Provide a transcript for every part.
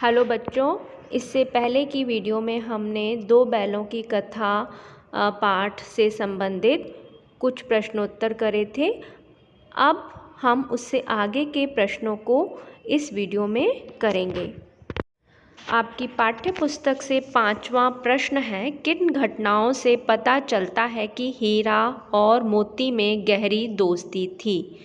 Hello बच्चों, इससे पहले की वीडियो में हमने दो बैलों की कथा पाठ से संबंधित कुछ प्रश्नोत्तर करे थे। अब हम उससे आगे के प्रश्नों को इस वीडियो में करेंगे। आपकी पाठ्य पुस्तक से 5वां प्रश्न है, किन घटनाओं से पता चलता है कि हीरा और मोती में गहरी दोस्ती थी?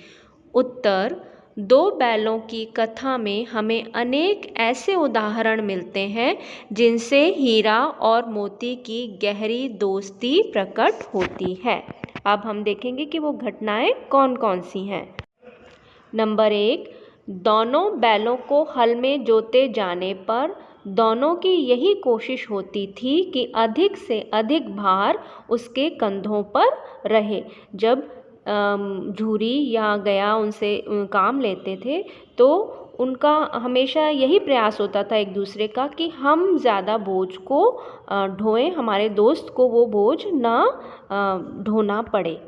उत्तर, दो बैलों की कथा में हमें अनेक ऐसे उदाहरण मिलते हैं जिनसे हीरा और मोती की गहरी दोस्ती प्रकट होती है। अब हम देखेंगे कि वो घटनाएं कौन कौन सी हैं। नंबर 1, दोनों बैलों को हल में जोते जाने पर दोनों की यही कोशिश होती थी कि अधिक से अधिक भार उसके कंधों पर रहे। जब झूरी या गया उनसे काम लेते थे तो उनका हमेशा यही प्रयास होता था एक दूसरे का कि हम ज़्यादा बोझ को ढोएं, हमारे दोस्त को वो बोझ ना ढोना पड़े।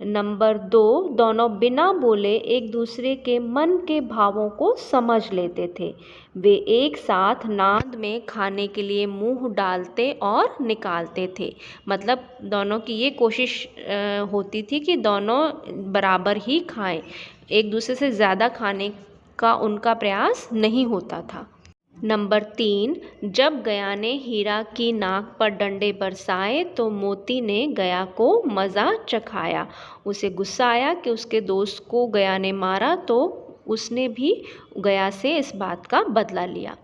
नंबर 2, दोनों बिना बोले एक दूसरे के मन के भावों को समझ लेते थे। वे एक साथ नाद में खाने के लिए मुंह डालते और निकालते थे। मतलब दोनों की ये कोशिश होती थी कि दोनों बराबर ही खाएं, एक दूसरे से ज़्यादा खाने का उनका प्रयास नहीं होता था। नंबर 3, जब गया ने हीरा की नाक पर डंडे बरसाए तो मोती ने गया को मज़ा चखाया। उसे गुस्सा आया कि उसके दोस्त को गया ने मारा तो उसने भी गया से इस बात का बदला लिया।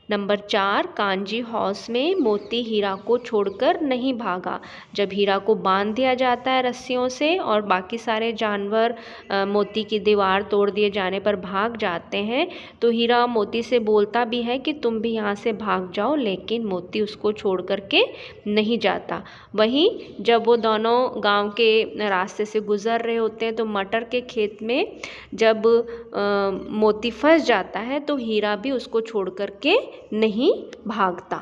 नंबर 4, कांजी हाउस में मोती हीरा को छोड़कर नहीं भागा। जब हीरा को बांध दिया जाता है रस्सियों से और बाकी सारे जानवर मोती की दीवार तोड़ दिए जाने पर भाग जाते हैं तो हीरा मोती से बोलता भी है कि तुम भी यहाँ से भाग जाओ, लेकिन मोती उसको छोड़ कर के नहीं जाता। वहीं जब वो दोनों गांव के रास्ते से गुजर रहे होते हैं तो मटर के खेत में जब मोती फंस जाता है तो हीरा भी उसको छोड़ कर के नहीं भागता।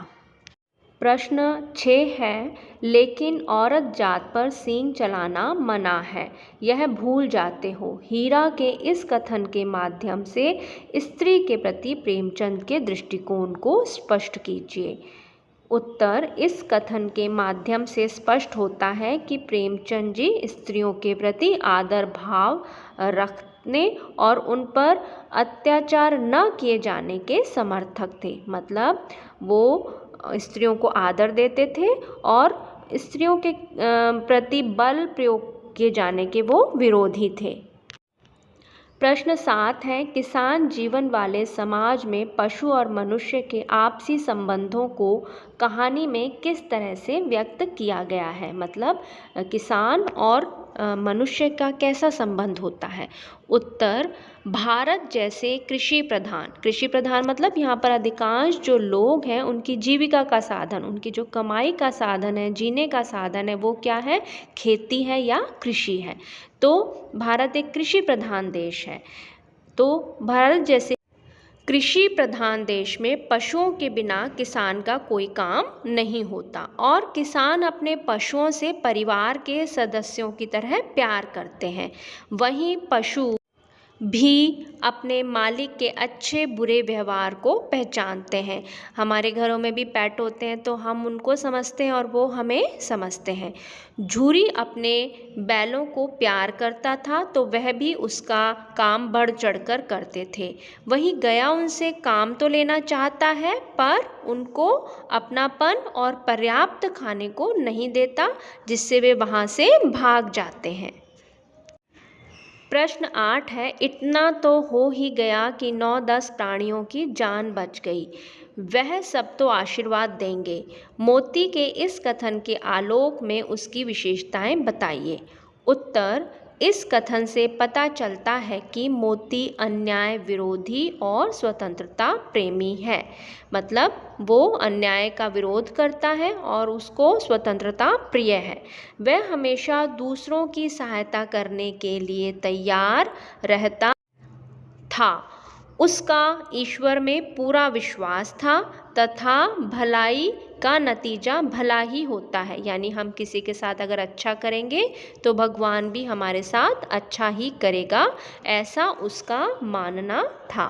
प्रश्न 6 है, लेकिन औरत जात पर सींग चलाना मना है, यह भूल जाते हो। हीरा के इस कथन के माध्यम से स्त्री के प्रति प्रेमचंद के दृष्टिकोण को स्पष्ट कीजिए। उत्तर, इस कथन के माध्यम से स्पष्ट होता है कि प्रेमचंद जी स्त्रियों के प्रति आदर भाव रखने और उन पर अत्याचार न किए जाने के समर्थक थे। मतलब वो स्त्रियों को आदर देते थे और स्त्रियों के प्रति बल प्रयोग किए जाने के वो विरोधी थे। प्रश्न 7 है, किसान जीवन वाले समाज में पशु और मनुष्य के आपसी संबंधों को कहानी में किस तरह से व्यक्त किया गया है? मतलब किसान और मनुष्य का कैसा संबंध होता है? उत्तर, भारत जैसे कृषि प्रधान मतलब यहाँ पर अधिकांश जो लोग हैं उनकी जीविका का साधन, उनकी जो कमाई का साधन है, जीने का साधन है, वो क्या है? खेती है या कृषि है। तो भारत एक कृषि प्रधान देश है। तो भारत जैसे कृषि प्रधान देश में पशुओं के बिना किसान का कोई काम नहीं होता और किसान अपने पशुओं से परिवार के सदस्यों की तरह प्यार करते हैं। वहीं पशु भी अपने मालिक के अच्छे बुरे व्यवहार को पहचानते हैं। हमारे घरों में भी पेट होते हैं तो हम उनको समझते हैं और वो हमें समझते हैं। झूरी अपने बैलों को प्यार करता था तो वह भी उसका काम बढ़ चढ़कर करते थे। वहीं गया उनसे काम तो लेना चाहता है पर उनको अपनापन और पर्याप्त खाने को नहीं देता, जिससे वे वहाँ से भाग जाते हैं। प्रश्न 8 है, इतना तो हो ही गया कि 9-10 प्राणियों की जान बच गई, वह सब तो आशीर्वाद देंगे। मोती के इस कथन के आलोक में उसकी विशेषताएं बताइए। उत्तर, इस कथन से पता चलता है कि मोती अन्याय विरोधी और स्वतंत्रता प्रेमी है। मतलब वो अन्याय का विरोध करता है और उसको स्वतंत्रता प्रिय है। वह हमेशा दूसरों की सहायता करने के लिए तैयार रहता था। उसका ईश्वर में पूरा विश्वास था तथा भलाई का नतीजा भला ही होता है। यानी हम किसी के साथ अगर अच्छा करेंगे तो भगवान भी हमारे साथ अच्छा ही करेगा, ऐसा उसका मानना था।